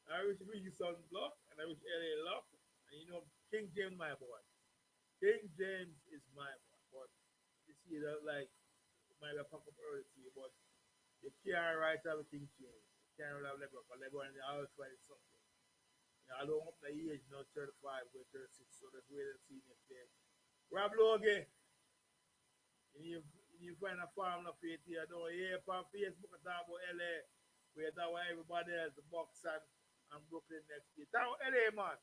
I wish Reed Son luck and I wish LA luck. And King James, my boy. King James is my boy. But you see that like might have pop up early to you, but you can't write everything James. You can't really have LeBron because LeBron is always finding something. I don't hope the age now 35, going 36, so let's wait and see next game. Rob Logan, you find a farm of faith here. I don't hear on Facebook talk about LA. We talk about everybody else, the Bucks and and Brooklyn next year. Down LA, man.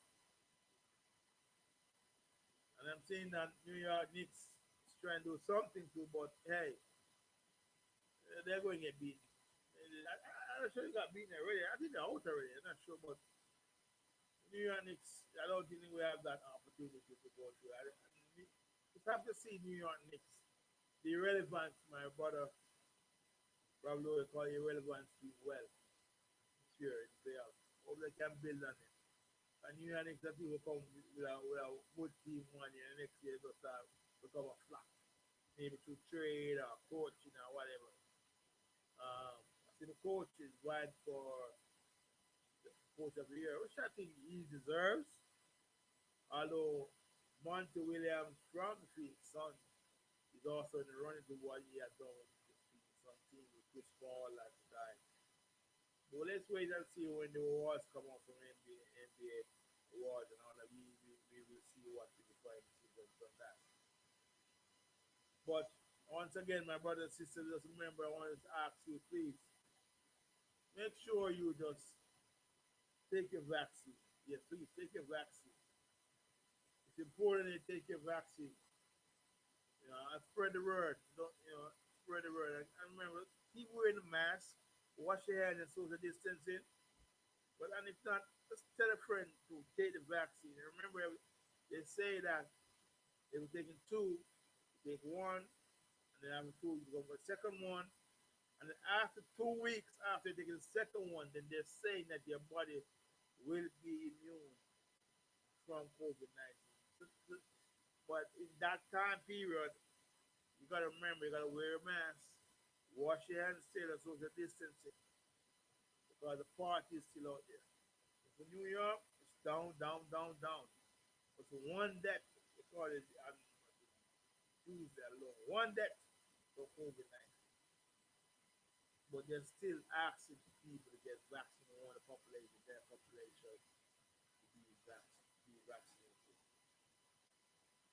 And I'm saying that New York Knicks is trying to do something too, but hey, they're going to get beaten. I'm not sure they got beaten already. I think they're out already. I'm not sure, but New York Knicks, I don't think we have that opportunity to go through. Just have to see New York Knicks. The relevance, my brother Rob Lowe call irrelevance team well. Sure, in playoffs. Hope they can build on it. And New York Knicks, that people come with a good team 1 year, and next year they'll start become a flop. Maybe through trade or coaching or whatever. I see the coach is wide for the coach of the year, which I think he deserves. Although Monty Williams from the Phoenix Suns is also in the running to what he has done with the Phoenix Suns team with Chris Paul at the time. But let's wait and see when the awards come out from NBA awards and all that. We will see what the final season from that. But once again, my brothers and sisters, just remember, I want to ask you, please, make sure you just take your vaccine. Yes, please take your vaccine. It's important that you take your vaccine. And spread the word. Don't spread the word. And remember, keep wearing the mask, wash your hands and social distancing. But and if not, just tell a friend to take the vaccine. And remember, they say that they were taking two, take one, and then after two, you go for the second one. And then after 2 weeks after taking the second one, then they're saying that your body will be immune from COVID-19. But in that time period, you gotta remember, you gotta wear a mask, wash your hands still, and social distancing, because the party is still out there. For New York, it's down, down, down, down. But for one death, they call it on Tuesday alone, one death for COVID-19. But they're still asking people to get vaccinated. They want the population, their population, to be vaccinated.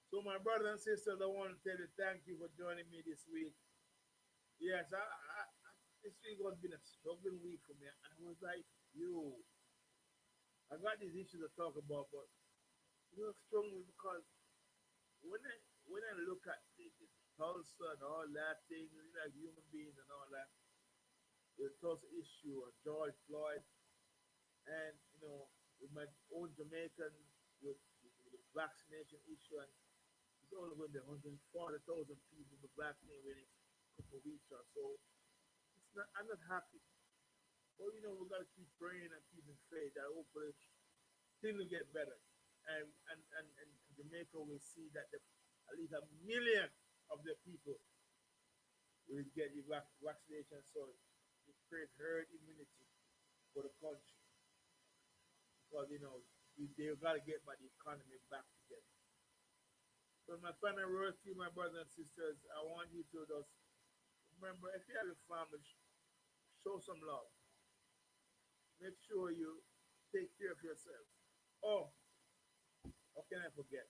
So, my brothers and sisters, I want to tell you thank you for joining me this week. Yes, this week has been a struggling week for me. And I was like, I got these issues to talk about, but struggling because when I look at the Tulsa and all that thing, like human beings and all that, the Tulsa issue of George Floyd, and with my own Jamaican with the vaccination issue, and it's only going to be 140,000 people be vaccinated within a couple of weeks or so. It's not. I'm not happy. But we got to keep praying and keeping faith that hopefully things will get better, and Jamaica will see that at least 1 million of the people will get the vaccination, so it creates herd immunity for the country. Because they've got to get the economy back together. So my final words to you, my brothers and sisters, I want you to just remember, if you have a family, show some love. Make sure you take care of yourself. Oh, how can I forget?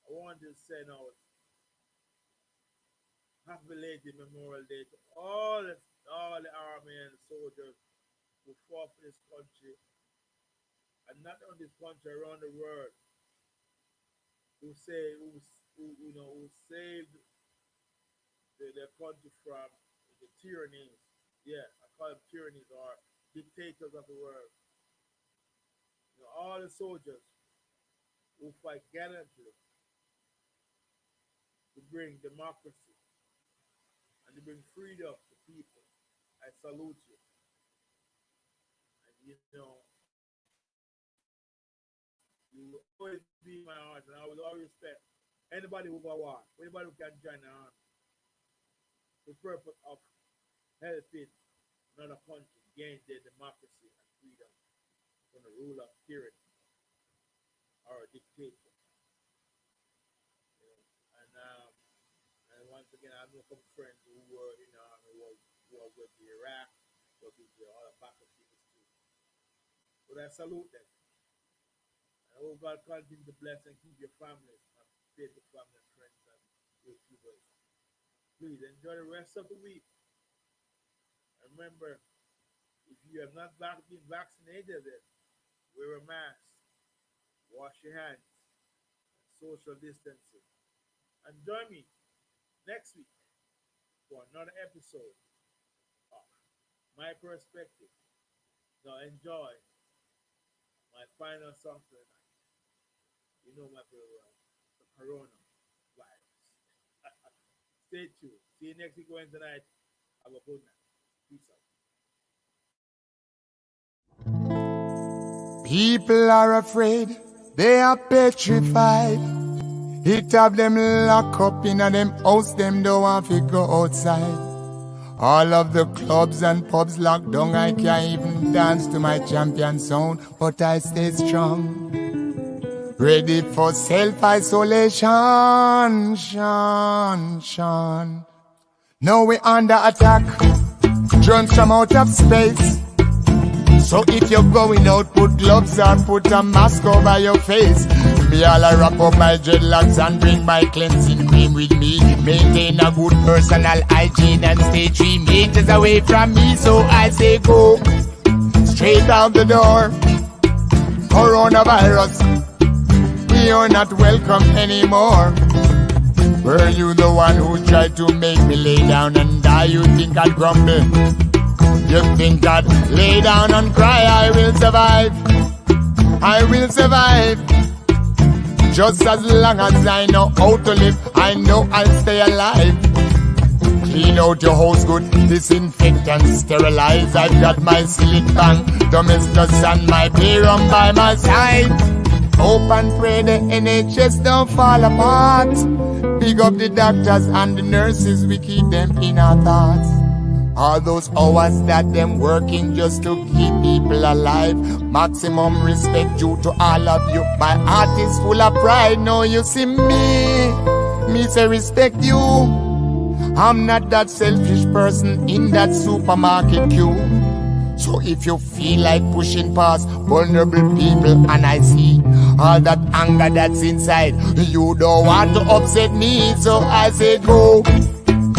I want to send out happy belated Memorial Day to all the army and soldiers who fought for this country, and not only this country, around the world, who saved their country from the tyrannies. Yeah, I call them tyrannies or dictators of the world. All the soldiers who fight gallantly to bring democracy and to bring freedom to people. I salute you. And you will always be in my heart, and I will always respect anybody who go war, anybody who can join the army. The purpose of helping another country gain their democracy and freedom from the rule of tyranny or a dictator. And once again, I know some friends who were in the army, who were to Iraq, who were to other battlefields too. But I salute them. And oh God, continue to bless and keep your families and faithful family and friends and your viewers. Please enjoy the rest of the week. And remember, If you have not been vaccinated, then wear a mask, wash your hands, social distancing. And join me next week for another episode of My Perspective. Now enjoy my final song for the night. You know my program, the coronavirus. Stay tuned. See you next week Wednesday night. Have a good night. Peace out. People are afraid, they are petrified. It have them lock up in a them house, them don't want to go outside. All of the clubs and pubs locked down, I can't even dance to my champion sound, but I stay strong. Ready for self-isolation, Sean. Now we under attack, drones from out of space. So if you're going out, put gloves on, put a mask over your face. Me all I wrap up my dreadlocks and bring my cleansing cream with me. Maintain a good personal hygiene and stay 3 meters away from me. So I say go straight out the door. Coronavirus, you're not welcome anymore. Were you the one who tried to make me lay down and die? You think I'd grumble? You think I'd lay down and cry? I will survive. I will survive. Just as long as I know how to live, I know I'll stay alive. Clean out your house good, disinfect and sterilize. I've got my Silk Bang, Domestos and my Payrum by my side. Hope and pray the NHS don't fall apart. Big up the doctors and the nurses, we keep them in our thoughts. All those hours that them working just to keep people alive. Maximum respect due to all of you. My heart is full of pride. Now you see me say respect you. I'm not that selfish person in that supermarket queue. So if you feel like pushing past vulnerable people and I see all that anger that's inside, you don't want to upset me. So I say go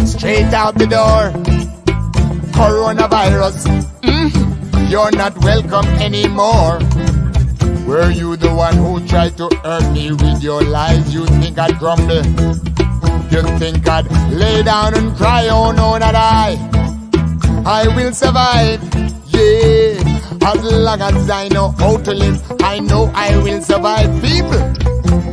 straight out the door. Coronavirus, you're not welcome anymore. Were you the one who tried to hurt me with your lies? You think I'd grumble? You think I'd lay down and cry? Oh no, not I will survive, yeah. As long as I know how to live, I know I will survive. People,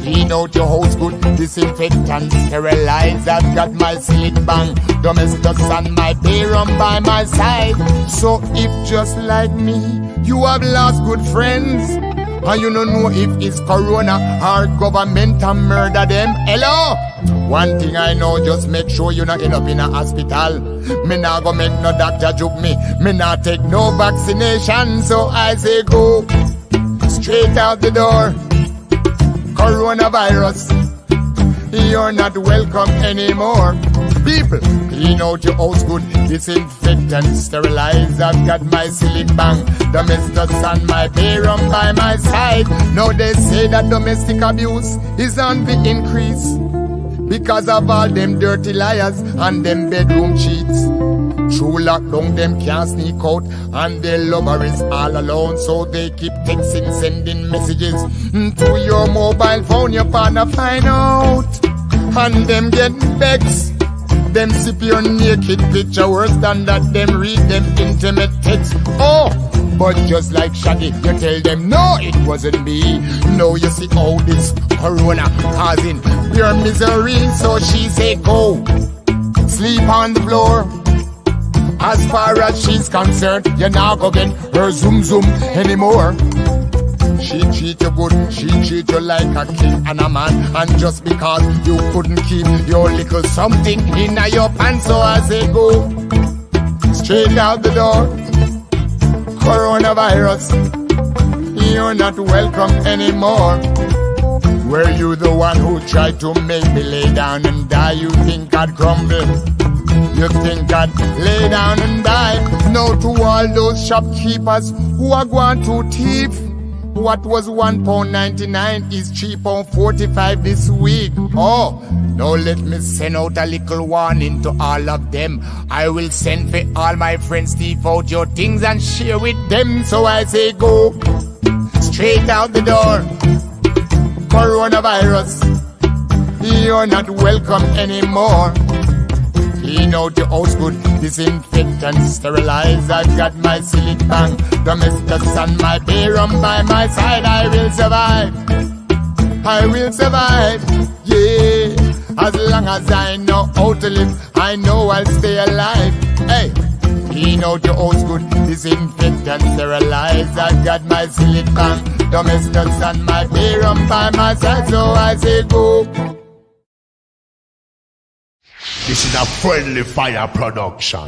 clean out your house good, disinfect and sterilize. I've got my Silk Bang, Domestos and my Payrum by my side. So if just like me, you have lost good friends, and you don't know if it's corona or government and murder them, hello? One thing I know, just make sure you not end up in a hospital. Me not go make no doctor joke me. Me not take no vaccination. So I say go straight out the door. Coronavirus, you're not welcome anymore. People, clean out your house good, disinfect and sterilize. I've got my Silk Bang, Domestos and my Payrum by my side. Now they say that domestic abuse is on the increase because of all them dirty liars and them bedroom cheats. True lockdown, them can't sneak out, and their lover is all alone. So they keep texting, sending messages to your mobile phone. Your partner find out, and them get vexed. Them sip your naked picture, worse than that, them read them intimate text. Oh, but just like Shaggy, you tell them, no, it wasn't me. No, you see all this corona causing pure misery. So she say, go sleep on the floor. As far as she's concerned, you're not go get her zoom anymore. She treat you good, she treat you like a king and a man. And just because you couldn't keep your little something in your pants, so I say go straight out the door. Coronavirus, you're not welcome anymore. Were you the one who tried to make me lay down and die? You think I'd crumble? You think I'd lay down and die? No, to all those shopkeepers who are going to thief, What was £1.99 is £3.45 this week. Oh, now let me send out a little warning to all of them. I will send for all my friends, Steve, out your things and share with them. So I say go straight out the door. Coronavirus, you're not welcome anymore. Clean out your house good, disinfect and sterilize. I've got my silly bang, domestos and my beer rum by my side. I will survive, I will survive, yeah. As long as I know how to live, I know I'll stay alive. Hey, clean out your house good, disinfect and sterilize. I've got my silly bang, domestos and my beer rum by my side. So I say go. This is a Friendly Fire production.